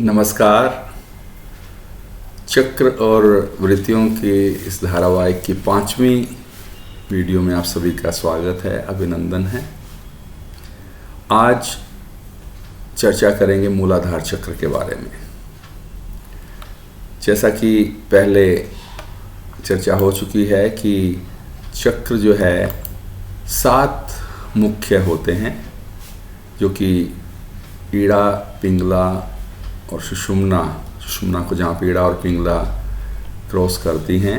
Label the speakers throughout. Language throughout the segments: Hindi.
Speaker 1: नमस्कार। चक्र और वृत्तियों के इस धारावाहिक की 5वीं वीडियो में आप सभी का स्वागत है, अभिनंदन है। आज चर्चा करेंगे मूलाधार चक्र के बारे में। जैसा कि पहले चर्चा हो चुकी है कि चक्र जो है 7 मुख्य होते हैं, जो कि ईड़ा, पिंगला और सुषुम्ना को जहाँ पीड़ा और पिंगला क्रॉस करती हैं,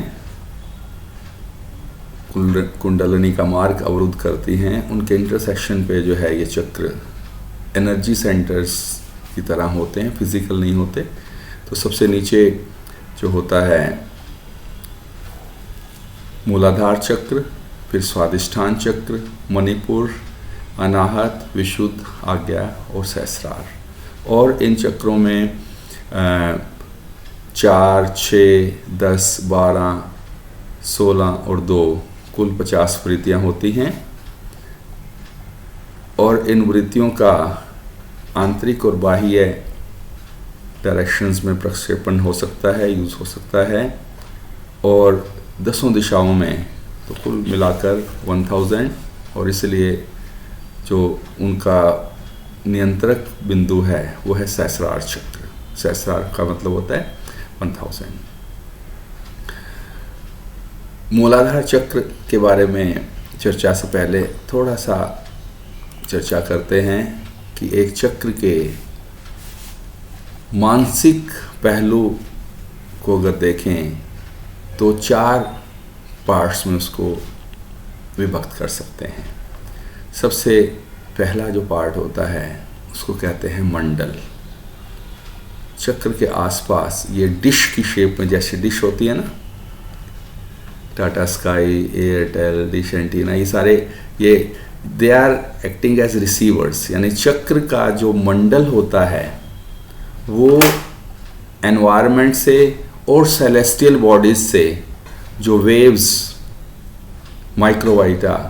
Speaker 1: कुंडलिनी का मार्ग अवरुद्ध करती हैं, उनके इंटरसेक्शन पे जो है ये चक्र एनर्जी सेंटर्स की तरह होते हैं, फिजिकल नहीं होते। तो सबसे नीचे जो होता है मूलाधार चक्र, फिर स्वादिष्ठान चक्र, मणिपुर, अनाहत, विशुद्ध, आज्ञा और सहस्रार। और इन चक्रों में 4, 6, 10, 12, 16 और 2 कुल 50 वृत्तियाँ होती हैं। और इन वृत्तियों का आंतरिक और बाह्य डायरेक्शंस में प्रक्षेपण हो सकता है, यूज़ हो सकता है। और 10 दिशाओं में तो कुल मिलाकर 1000, और इसलिए जो उनका नियंत्रक बिंदु है वो है सहस्रार चक्र। सहस्रार का मतलब होता है 1000। मूलाधार चक्र के बारे में चर्चा से पहले थोड़ा सा चर्चा करते हैं कि एक चक्र के मानसिक पहलू को अगर देखें तो 4 पार्ट्स में उसको विभक्त कर सकते हैं। सबसे पहला जो पार्ट होता है उसको कहते हैं मंडल। चक्र के आसपास ये डिश की शेप में, जैसे डिश होती है ना, टाटा स्काई, एयरटेल, डिश एंटीना, ये सारे they are acting as receivers. यानी चक्र का जो मंडल होता है वो एनवायरनमेंट से और सेलेस्टियल बॉडीज से जो वेव्स, माइक्रोवाइटा,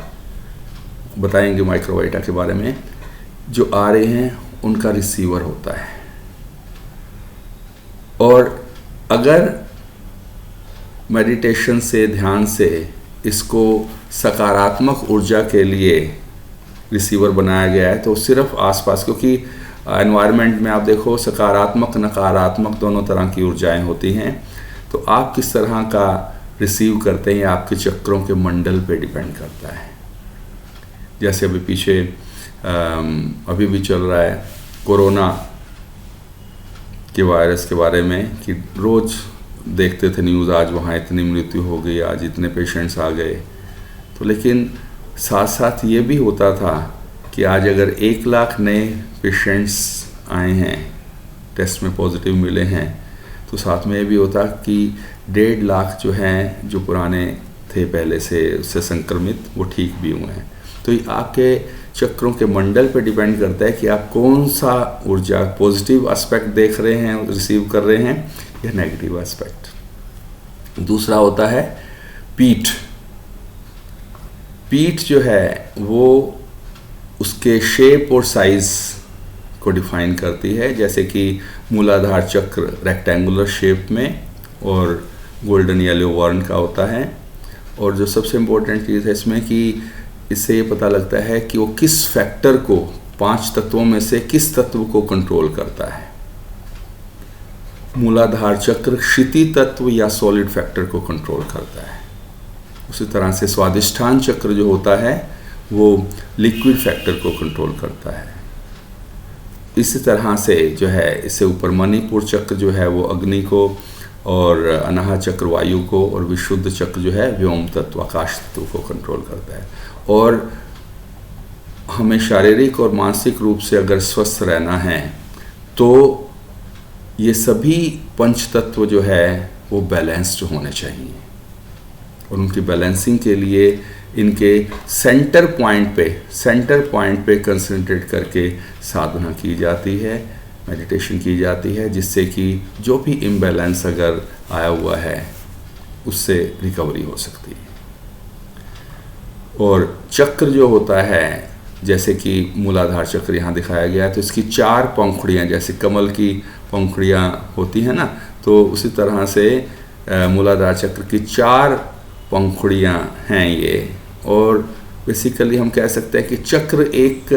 Speaker 1: बताएंगे माइक्रोवाइटा के बारे में, जो आ रहे हैं उनका रिसीवर होता है। और अगर मेडिटेशन से, ध्यान से इसको सकारात्मक ऊर्जा के लिए रिसीवर बनाया गया है तो सिर्फ आसपास, क्योंकि एनवायरनमेंट में आप देखो सकारात्मक नकारात्मक दोनों तरह की ऊर्जाएं होती हैं, तो आप किस तरह का रिसीव करते हैं आपके चक्रों के मंडल पे डिपेंड करता है। जैसे अभी पीछे अभी भी चल रहा है कोरोना के वायरस के बारे में कि रोज़ देखते थे न्यूज़, आज वहाँ इतनी मृत्यु हो गई, आज इतने पेशेंट्स आ गए। तो लेकिन साथ साथ ये भी होता था कि आज अगर 1 लाख नए पेशेंट्स आए हैं, टेस्ट में पॉजिटिव मिले हैं, तो साथ में ये भी होता कि 1.5 लाख जो हैं, जो पुराने थे पहले से उससे संक्रमित, वो ठीक भी हुए हैं। तो ये आपके चक्रों के मंडल पे डिपेंड करता है कि आप कौन सा ऊर्जा, पॉजिटिव एस्पेक्ट देख रहे हैं, रिसीव कर रहे हैं, या नेगेटिव एस्पेक्ट। दूसरा होता है पीठ। पीठ जो है वो उसके शेप और साइज को डिफाइन करती है। जैसे कि मूलाधार चक्र रेक्टेंगुलर शेप में और गोल्डन येलो वर्ण का होता है। और जो सबसे इम्पोर्टेंट चीज़ है इसमें कि इससे ये पता लगता है कि वो किस फैक्टर को, 5 तत्वों में से किस तत्व को कंट्रोल करता है। मूलाधार चक्र क्षिति तत्व या सॉलिड फैक्टर को कंट्रोल करता है। उसी तरह से स्वादिष्ठान चक्र जो होता है वो लिक्विड फैक्टर को कंट्रोल करता है। इसी तरह से जो है इससे ऊपर मणिपुर चक्र जो है वो अग्नि को, और अनाहत चक्र वायु को, और विशुद्ध चक्र जो है व्योम तत्व, आकाश तत्व को कंट्रोल करता है। और हमें शारीरिक और मानसिक रूप से अगर स्वस्थ रहना है तो ये सभी 5 तत्व जो है वो बैलेंस्ड होने चाहिए। और उनकी बैलेंसिंग के लिए इनके सेंटर पॉइंट पे कंसंट्रेट करके साधना की जाती है, मेडिटेशन की जाती है, जिससे कि जो भी इम्बैलेंस अगर आया हुआ है उससे रिकवरी हो सकती है। और चक्र जो होता है जैसे कि मूलाधार चक्र यहाँ दिखाया गया है, तो इसकी 4 पंखुड़ियाँ, जैसे कमल की पंखुड़ियाँ होती हैं ना, तो उसी तरह से मूलाधार चक्र की 4 पंखुड़ियाँ हैं ये। और बेसिकली हम कह सकते हैं कि चक्र एक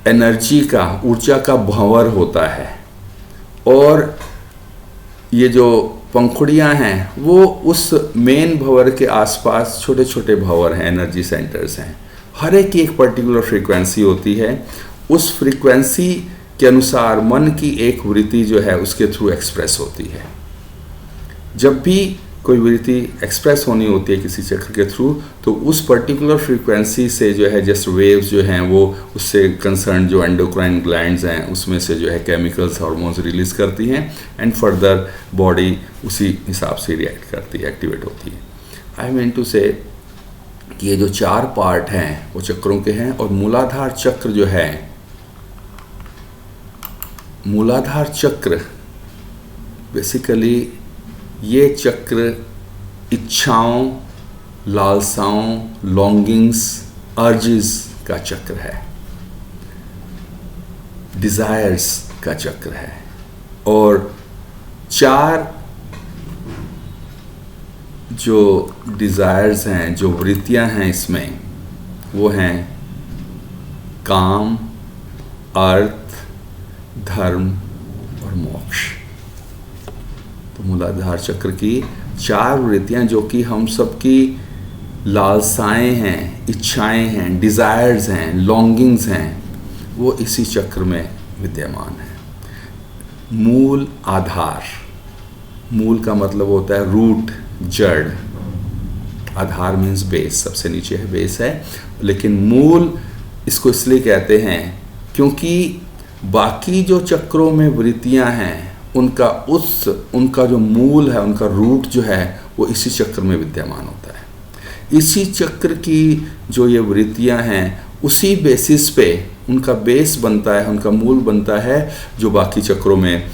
Speaker 1: एनर्जी का, ऊर्जा का भंवर होता है, और ये जो पंखुड़ियाँ हैं वो उस मेन भंवर के आसपास छोटे छोटे भंवर हैं, एनर्जी सेंटर्स हैं। हर एक की एक पर्टिकुलर फ्रीक्वेंसी होती है। उस फ्रीक्वेंसी के अनुसार मन की एक वृत्ति जो है उसके थ्रू एक्सप्रेस होती है। जब भी कोई वृत्ति एक्सप्रेस होनी होती है किसी चक्र के थ्रू, तो उस पर्टिकुलर फ्रीक्वेंसी से जो है जस्ट वेव्स जो हैं वो उससे कंसर्न जो एंडोक्राइन ग्लैंड्स हैं उसमें से जो है केमिकल्स, हार्मोन्स रिलीज करती हैं, एंड फर्दर बॉडी उसी हिसाब से रिएक्ट करती है, एक्टिवेट होती है। आई मीन टू से कि ये जो 4 पार्ट हैं वो चक्रों के हैं। और मूलाधार चक्र जो है, मूलाधार चक्र बेसिकली ये चक्र इच्छाओं, लालसाओं, लॉन्गिंग्स, अर्जेस का चक्र है, डिजायर्स का चक्र है। और 4 जो डिजायर्स हैं, जो वृत्तियां हैं इसमें, वो हैं काम, अर्थ, धर्म और मोक्ष। तो मूलाधार चक्र की 4 वृत्तियां जो कि हम सबकी लालसाएं हैं, इच्छाएं हैं, डिजायर्स हैं, लॉन्गिंग्स हैं, वो इसी चक्र में विद्यमान है। मूल आधार, मूल का मतलब होता है रूट, जड़। आधार मीन्स बेस, सबसे नीचे है, बेस है। लेकिन मूल इसको इसलिए कहते हैं क्योंकि बाकी जो चक्रों में वृत्तियां हैं उनका जो मूल है, उनका रूट जो है वो इसी चक्र में विद्यमान होता है। इसी चक्र की जो ये वृत्तियां हैं उसी बेसिस पे उनका बेस बनता है, उनका मूल बनता है जो बाकी चक्रों में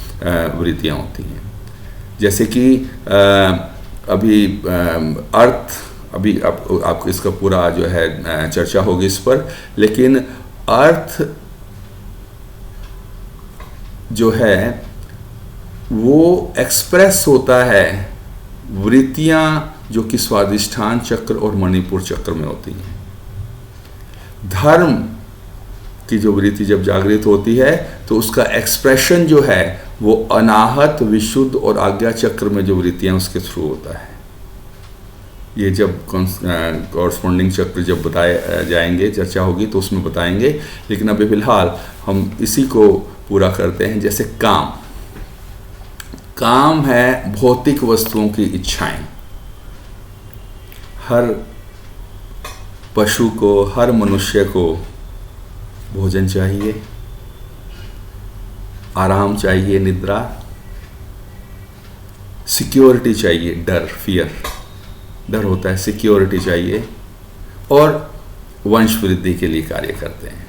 Speaker 1: वृत्तियां होती हैं। जैसे कि अभी अर्थ, अभी आपको इसका पूरा जो है चर्चा होगी इस पर, लेकिन अर्थ जो है वो एक्सप्रेस होता है वृत्तियां जो कि स्वादिष्ठान चक्र और मणिपुर चक्र में होती हैं। धर्म की जो वृत्ति जब जागृत होती है तो उसका एक्सप्रेशन जो है वो अनाहत, विशुद्ध और आज्ञा चक्र में जो वृत्तियां उसके थ्रू होता है। ये जब कॉरस्पॉन्डिंग चक्र जब बताए जाएंगे, चर्चा होगी तो उसमें बताएंगे, लेकिन अभी फिलहाल हम इसी को पूरा करते हैं। जैसे काम, काम है भौतिक वस्तुओं की इच्छाएं। हर पशु को, हर मनुष्य को भोजन चाहिए, आराम चाहिए, निद्रा, सिक्योरिटी चाहिए, डर, फियर, डर होता है, सिक्योरिटी चाहिए, और वंश वृद्धि के लिए कार्य करते हैं।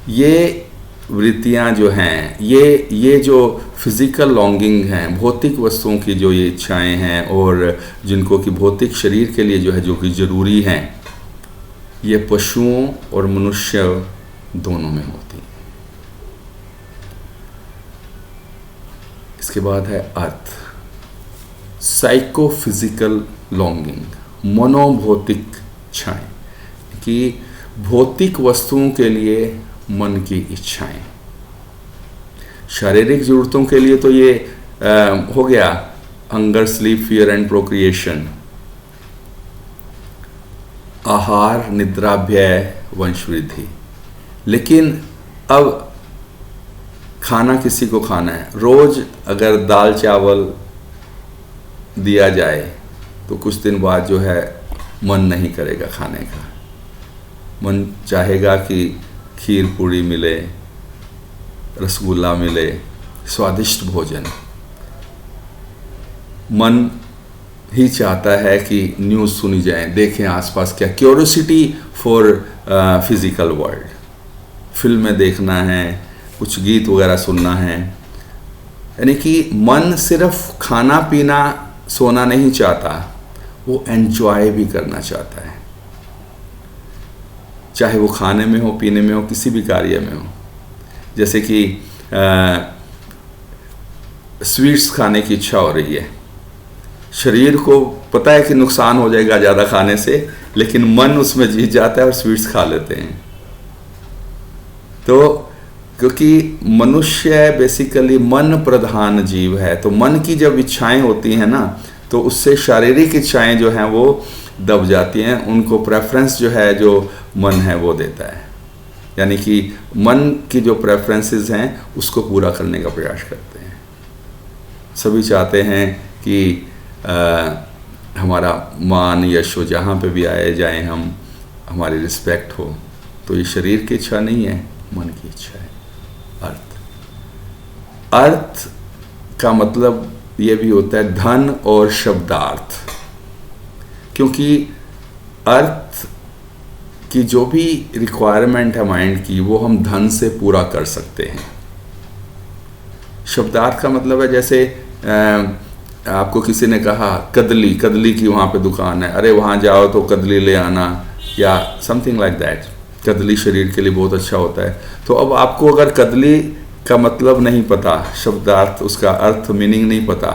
Speaker 1: ये वृत्तियां जो हैं, ये जो फिजिकल लॉन्गिंग हैं, भौतिक वस्तुओं की जो ये इच्छाएं हैं और जिनको कि भौतिक शरीर के लिए जो है, जो कि जरूरी हैं, ये पशुओं और मनुष्य दोनों में होती हैं। इसके बाद है अर्थ, साइकोफिजिकल लॉन्गिंग, मनोभौतिक इच्छाएं, कि भौतिक वस्तुओं के लिए मन की इच्छाएं। शारीरिक जरूरतों के लिए तो ये हो गया hunger, sleep, fear and procreation, आहार, निद्रा, व्यय, वंश वृद्धि। लेकिन अब खाना किसी को खाना है, रोज अगर दाल चावल दिया जाए तो कुछ दिन बाद जो है मन नहीं करेगा खाने का, मन चाहेगा कि खीर पूड़ी मिले, रसगुल्ला मिले, स्वादिष्ट भोजन। मन ही चाहता है कि न्यूज़ सुनी जाए, देखें आसपास क्या, क्यूरियोसिटी फॉर फिजिकल वर्ल्ड, फिल्में देखना है, कुछ गीत वगैरह सुनना है। यानी कि मन सिर्फ खाना पीना सोना नहीं चाहता, वो एंजॉय भी करना चाहता है, चाहे वो खाने में हो, पीने में हो, किसी भी कार्य में हो। जैसे कि स्वीट्स खाने की इच्छा हो रही है, शरीर को पता है कि नुकसान हो जाएगा ज़्यादा खाने से, लेकिन मन उसमें जीत जाता है और स्वीट्स खा लेते हैं। तो क्योंकि मनुष्य बेसिकली मन प्रधान जीव है, तो मन की जब इच्छाएं होती हैं ना, तो उससे शारीरिक इच्छाएं जो हैं वो दब जाती हैं, उनको प्रेफरेंस जो है जो मन है वो देता है। यानी कि मन की जो प्रेफरेंसेस हैं उसको पूरा करने का प्रयास करते हैं। सभी चाहते हैं कि हमारा मान यश हो, जहाँ पे भी आए जाएं हम, हमारी रिस्पेक्ट हो। तो ये शरीर की इच्छा नहीं है, मन की इच्छा है। अर्थ का मतलब ये भी होता है धन और शब्दार्थ, क्योंकि अर्थ की जो भी रिक्वायरमेंट है माइंड की, वो हम धन से पूरा कर सकते हैं। शब्दार्थ का मतलब है जैसे आपको किसी ने कहा कदली की वहाँ पे दुकान है, अरे वहाँ जाओ तो कदली ले आना, या समथिंग लाइक दैट। कदली शरीर के लिए बहुत अच्छा होता है। तो अब आपको अगर कदली का मतलब नहीं पता, शब्दार्थ, उसका अर्थ, मीनिंग नहीं पता,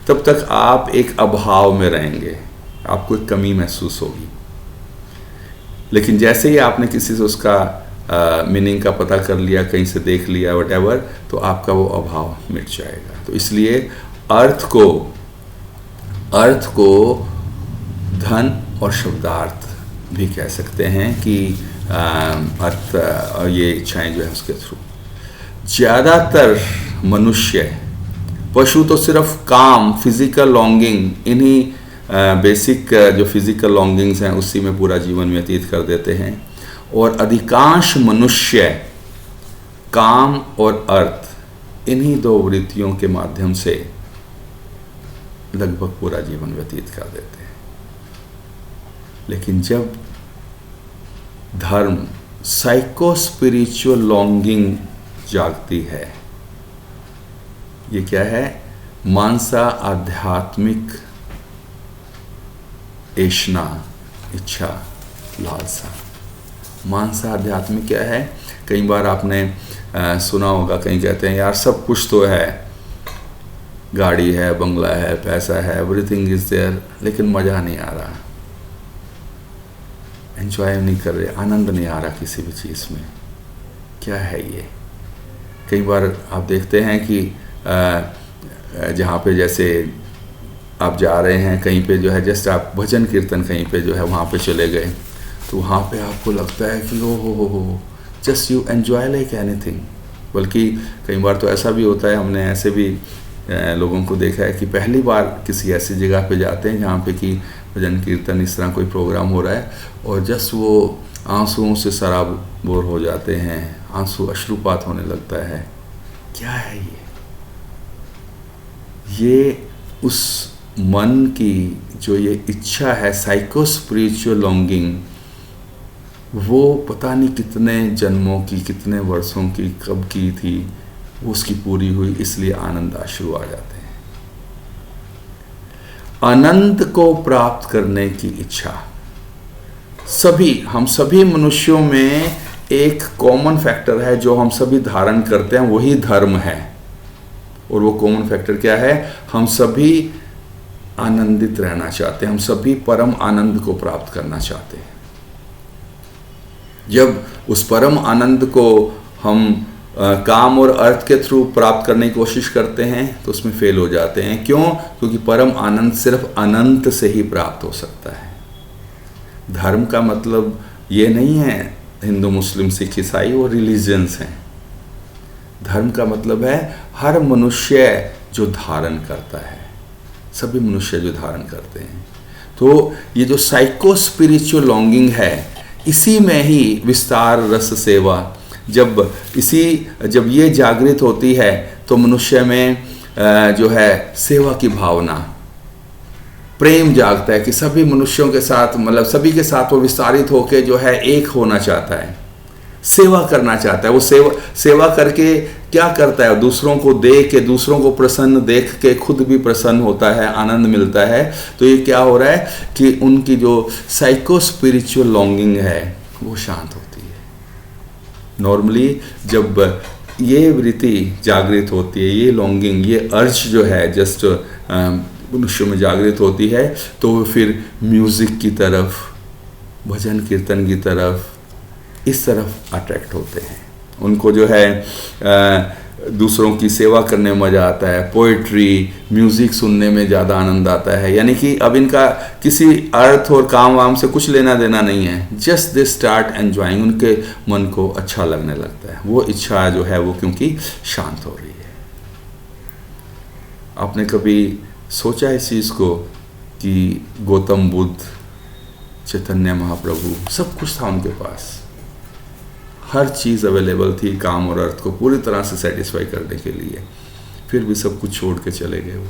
Speaker 1: तब तक आप एक अभाव में रहेंगे, आपको एक कमी महसूस होगी। लेकिन जैसे ही आपने किसी से उसका मीनिंग का पता कर लिया, कहीं से देख लिया, व्हाटएवर, तो आपका वो अभाव मिट जाएगा। तो इसलिए अर्थ को धन और शब्दार्थ भी कह सकते हैं कि अर्थ और ये इच्छाएं जो है उसके थ्रू। ज़्यादातर मनुष्य, पशु तो सिर्फ काम, फिजिकल लॉन्गिंग, इन्हीं बेसिक जो फिजिकल लॉन्गिंग्स हैं उसी में पूरा जीवन व्यतीत कर देते हैं, और अधिकांश मनुष्य काम और अर्थ, इन्हीं दो वृत्तियों के माध्यम से लगभग पूरा जीवन व्यतीत कर देते हैं। लेकिन जब धर्म, साइको स्पिरिचुअल लॉन्गिंग जागती है, ये क्या है? मानसा आध्यात्मिक ऐशना, इच्छा, लालसा। मानसा आध्यात्मिक क्या है? कई बार आपने सुना होगा, कहीं कहते हैं यार सब कुछ तो है, गाड़ी है, बंगला है, पैसा है, एवरीथिंग इज देयर, लेकिन मज़ा नहीं आ रहा, एंजॉय नहीं कर रहे, आनंद नहीं आ रहा किसी भी चीज़ में। क्या है ये? कई बार आप देखते हैं कि जहाँ पे जैसे आप जा रहे हैं कहीं पे, जो है जस्ट आप भजन कीर्तन कहीं पे जो है वहाँ पे चले गए, तो वहाँ पे आपको लगता है कि ओ हो just you enjoy like anything. बल्कि कई बार तो ऐसा भी होता है, हमने ऐसे भी लोगों को देखा है कि पहली बार किसी ऐसी जगह पे जाते हैं जहाँ पे कि भजन कीर्तन इस तरह कोई प्रोग्राम हो रहा है, और जस्ट वो आंसुओं से सराबोर हो जाते हैं, आंसू अश्रुपात होने लगता है। क्या है ये? ये उस मन की जो ये इच्छा है, साइको स्पिरिचुअल लॉन्गिंग, वो पता नहीं कितने जन्मों की, कितने वर्षों की, कब की थी, वो उसकी पूरी हुई, इसलिए आनंद अश्रु आ जाते हैं। आनंद को प्राप्त करने की इच्छा हम सभी मनुष्यों में एक कॉमन फैक्टर है जो हम सभी धारण करते हैं, वही धर्म है। और वो कॉमन फैक्टर क्या है? हम सभी आनंदित रहना चाहते हैं, हम सभी परम आनंद को प्राप्त करना चाहते हैं। जब उस परम आनंद को हम काम और अर्थ के थ्रू प्राप्त करने की कोशिश करते हैं तो उसमें फेल हो जाते हैं। क्यों? क्योंकि परम आनंद सिर्फ अनंत से ही प्राप्त हो सकता है। धर्म का मतलब ये नहीं है हिंदू, मुस्लिम, सिख, ईसाई और रिलीजन्स हैं। धर्म का मतलब है हर मनुष्य जो धारण करता है, सभी मनुष्य जो धारण करते हैं। तो ये जो साइको स्पिरिचुअल लॉन्गिंग है, इसी में ही विस्तार रस सेवा, जब ये जागृत होती है तो मनुष्य में जो है सेवा की भावना, प्रेम जागता है कि सभी मनुष्यों के साथ, मतलब सभी के साथ वो विस्तारित होकर जो है एक होना चाहता है, सेवा करना चाहता है। वो सेवा करके क्या करता है? दूसरों को देख के, दूसरों को प्रसन्न देख के खुद भी प्रसन्न होता है, आनंद मिलता है। तो ये क्या हो रहा है कि उनकी जो साइको स्पिरिचुअल लॉन्गिंग है वो शांत होती है। नॉर्मली जब ये वृत्ति जागृत होती है, ये लॉन्गिंग, ये अर्ज जो है जस्ट मनुष्य में जागृत होती है, तो फिर म्यूज़िक की तरफ, भजन कीर्तन की तरफ, इस तरफ अट्रैक्ट होते हैं। उनको जो है दूसरों की सेवा करने में मज़ा आता है, पोइट्री, म्यूज़िक सुनने में ज़्यादा आनंद आता है। यानी कि अब इनका किसी अर्थ और काम वाम से कुछ लेना देना नहीं है, जस्ट दे स्टार्ट एन्जॉइंग, उनके मन को अच्छा लगने लगता है। वो इच्छा जो है वो क्योंकि शांत हो रही है। आपने कभी सोचा इस चीज़ को कि गौतम बुद्ध, चैतन्य महाप्रभु, सब कुछ था उनके पास, हर चीज़ अवेलेबल थी काम और अर्थ को पूरी तरह से सेटिस्फाई करने के लिए, फिर भी सब कुछ छोड़ के चले गए वो,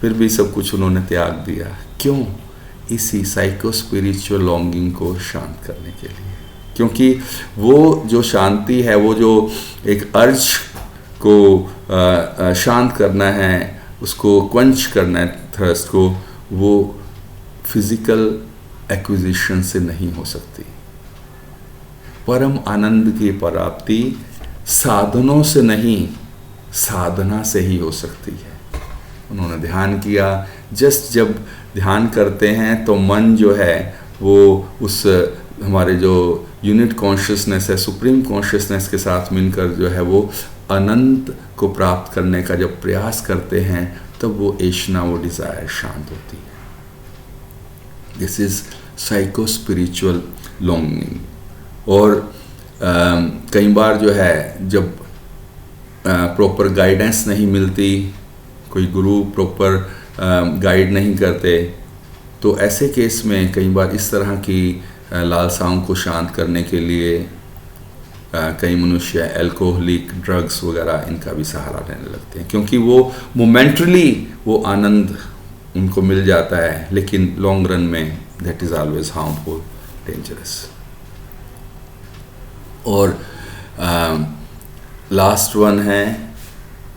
Speaker 1: फिर भी सब कुछ उन्होंने त्याग दिया। क्यों? इसी साइको स्पिरिचुअल लॉन्गिंग को शांत करने के लिए। क्योंकि वो जो शांति है, वो जो एक अर्ज को शांत करना है, उसको क्वंच करना है, थर्स्ट को, वो फिजिकल एक्विजिशन से नहीं हो सकती। परम आनंद की प्राप्ति साधनों से नहीं, साधना से ही हो सकती है। उन्होंने ध्यान किया, जस्ट जब ध्यान करते हैं तो मन जो है वो उस हमारे जो यूनिट कॉन्शियसनेस है, सुप्रीम कॉन्शियसनेस के साथ मिलकर जो है वो अनंत को प्राप्त करने का जब प्रयास करते हैं, तब वो ऐशना, वो डिज़ायर शांत होती है। This is psycho spiritual longing. और कई बार जो है जब प्रॉपर गाइडेंस नहीं मिलती, कोई गुरु प्रॉपर गाइड नहीं करते, तो ऐसे केस में कई बार इस तरह की लालसाओं को शांत करने के लिए कई मनुष्य एल्कोहलिक, ड्रग्स वगैरह इनका भी सहारा लेने लगते हैं, क्योंकि वो मोमेंटली वो आनंद उनको मिल जाता है, लेकिन लॉन्ग रन में that is always harmful, dangerous. और लास्ट वन है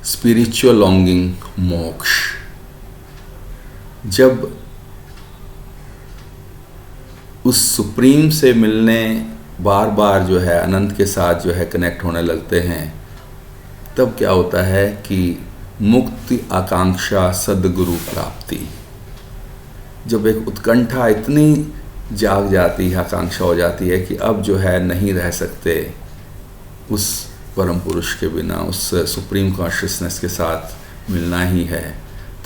Speaker 1: स्पिरिचुअल लॉन्गिंग, मोक्ष। जब उस सुप्रीम से मिलने बार बार जो है अनंत के साथ जो है कनेक्ट होने लगते हैं, तब क्या होता है कि मुक्ति आकांक्षा सद्गुरु प्राप्ति, जब एक उत्कंठा इतनी जाग जाती है, आकांक्षा हो जाती है कि अब जो है नहीं रह सकते उस परम पुरुष के बिना, उस सुप्रीम कॉन्शियसनेस के साथ मिलना ही है,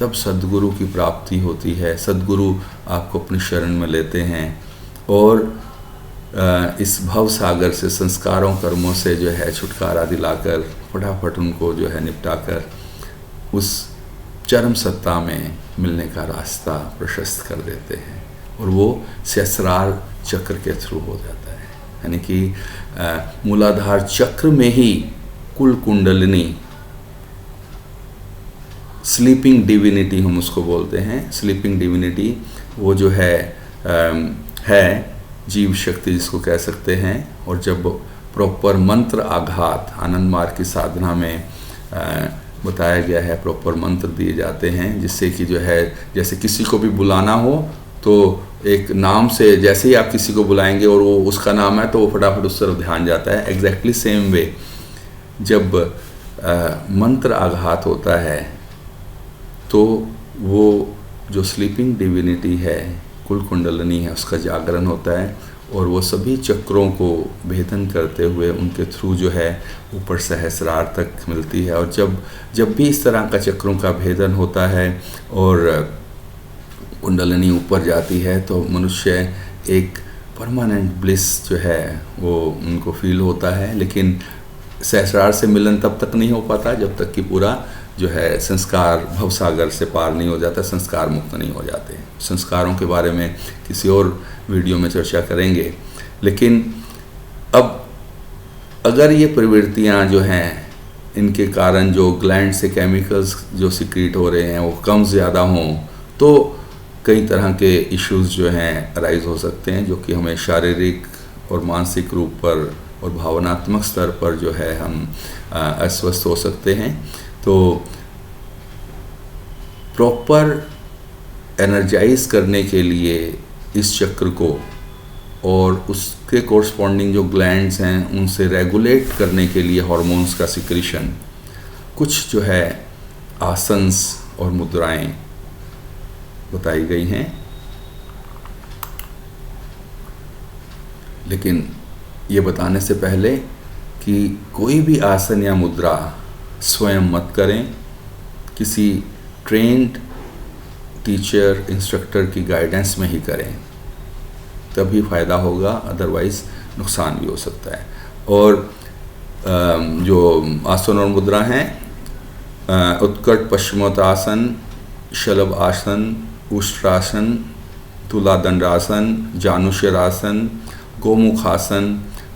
Speaker 1: तब सद्गुरु की प्राप्ति होती है। सद्गुरु आपको अपनी शरण में लेते हैं और इस भव सागर से, संस्कारों कर्मों से जो है छुटकारा दिलाकर फटाफट उनको जो है निपटाकर उस चरम सत्ता में मिलने का रास्ता प्रशस्त कर देते हैं, और वो सहस्रार चक्र के थ्रू हो जाता है। यानी कि मूलाधार चक्र में ही कुल कुंडलिनी, स्लीपिंग डिविनिटी हम उसको बोलते हैं, स्लीपिंग डिविनिटी, वो जो है जीव शक्ति जिसको कह सकते हैं। और जब प्रॉपर मंत्र आघात, आनंद मार्ग की साधना में बताया गया है, प्रॉपर मंत्र दिए जाते हैं, जिससे कि जो है जैसे किसी को भी बुलाना हो तो एक नाम से, जैसे ही आप किसी को बुलाएंगे और वो उसका नाम है तो वो फटाफट उस तरफ ध्यान जाता है। एग्जैक्टली सेम वे जब मंत्र आघात होता है तो वो जो स्लीपिंग डिविनिटी है, कुल कुंडलिनी है, उसका जागरण होता है, और वो सभी चक्रों को भेदन करते हुए उनके थ्रू जो है ऊपर सहस्रार तक मिलती है। और जब भी इस तरह का चक्रों का भेदन होता है और कुंडलिनी ऊपर जाती है, तो मनुष्य एक परमानेंट ब्लिस जो है वो उनको फील होता है। लेकिन सहस्रार से मिलन तब तक नहीं हो पाता जब तक कि पूरा जो है संस्कार भवसागर से पार नहीं हो जाता, संस्कार मुक्त नहीं हो जाते। संस्कारों के बारे में किसी और वीडियो में चर्चा करेंगे। लेकिन अब अगर ये प्रवृत्तियाँ जो हैं, इनके कारण जो ग्लैंड से केमिकल्स जो सिक्रीट हो रहे हैं वो कम ज़्यादा हों, तो कई तरह के इश्यूज़ जो हैं अराइज हो सकते हैं, जो कि हमें शारीरिक और मानसिक रूप पर और भावनात्मक स्तर पर जो है हम अस्वस्थ हो सकते हैं। तो प्रॉपर एनर्जाइज करने के लिए इस चक्र को और उसके कोरस्पॉन्डिंग जो ग्लैंड्स हैं उनसे रेगुलेट करने के लिए हार्मोन्स का सिक्रीशन, कुछ जो है आसन्स और मुद्राएं बताई गई हैं। लेकिन ये बताने से पहले कि कोई भी आसन या मुद्रा स्वयं मत करें, किसी ट्रेंड टीचर इंस्ट्रक्टर की गाइडेंस में ही करें, तभी फ़ायदा होगा, अदरवाइज़ नुकसान भी हो सकता है। और जो आसन और मुद्रा हैं, उत्कट पश्चिमोत्तासन, शलभ आसन, उष्ट्रासन, तुलादंडासन, जानुशिरासन, गोमुखासन,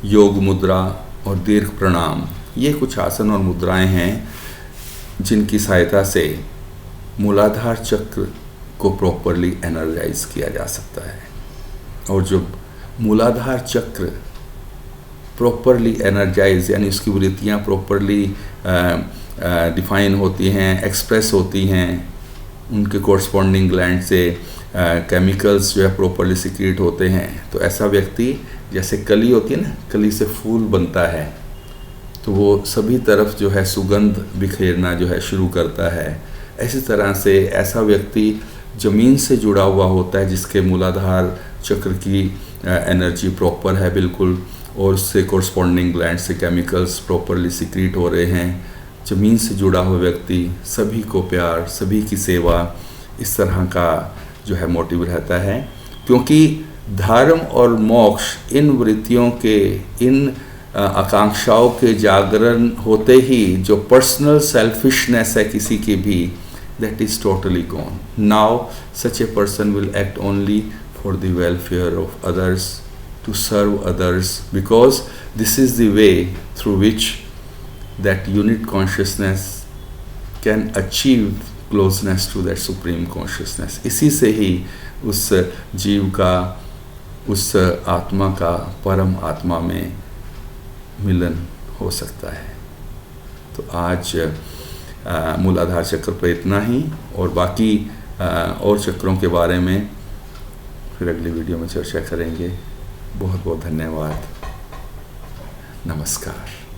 Speaker 1: योग मुद्रा और दीर्घ प्रणाम, ये कुछ आसन और मुद्राएं हैं जिनकी सहायता से मूलाधार चक्र को प्रॉपरली एनर्जाइज किया जा सकता है। और जब मूलाधार चक्र प्रॉपरली एनर्जाइज यानी उसकी वृत्तियाँ प्रॉपरली डिफाइन होती हैं, एक्सप्रेस होती हैं, उनके कोरस्पॉन्डिंग ग्लैंड से केमिकल्स जो है प्रॉपरली सिक्रीट होते हैं, तो ऐसा व्यक्ति जैसे कली होती है ना, कली से फूल बनता है तो वो सभी तरफ जो है सुगंध बिखेरना जो है शुरू करता है। इसी तरह से ऐसा व्यक्ति ज़मीन से जुड़ा हुआ होता है जिसके मूलाधार चक्र की एनर्जी प्रॉपर है बिल्कुल, और उससे कोरस्पॉन्डिंग ग्लैंड से केमिकल्स प्रॉपरली सिक्रीट हो रहे हैं। ज़मीन से जुड़ा हुआ व्यक्ति सभी को प्यार, सभी की सेवा, इस तरह का जो है मोटिव रहता है, क्योंकि धर्म और मोक्ष इन वृत्तियों के, इन आकांक्षाओं के जागरण होते ही जो पर्सनल सेल्फिशनेस है किसी की भी, that is totally gone. Now such a person will act only for the welfare of others, to serve others, because this is the way through which that unit consciousness can achieve closeness to that supreme consciousness. इसी से ही उस जीव का, उस आत्मा का परम आत्मा में मिलन हो सकता है। तो आज मूलाधार चक्र पर इतना ही, और बाकी और चक्रों के बारे में फिर अगली वीडियो में चर्चा करेंगे। बहुत बहुत धन्यवाद। नमस्कार।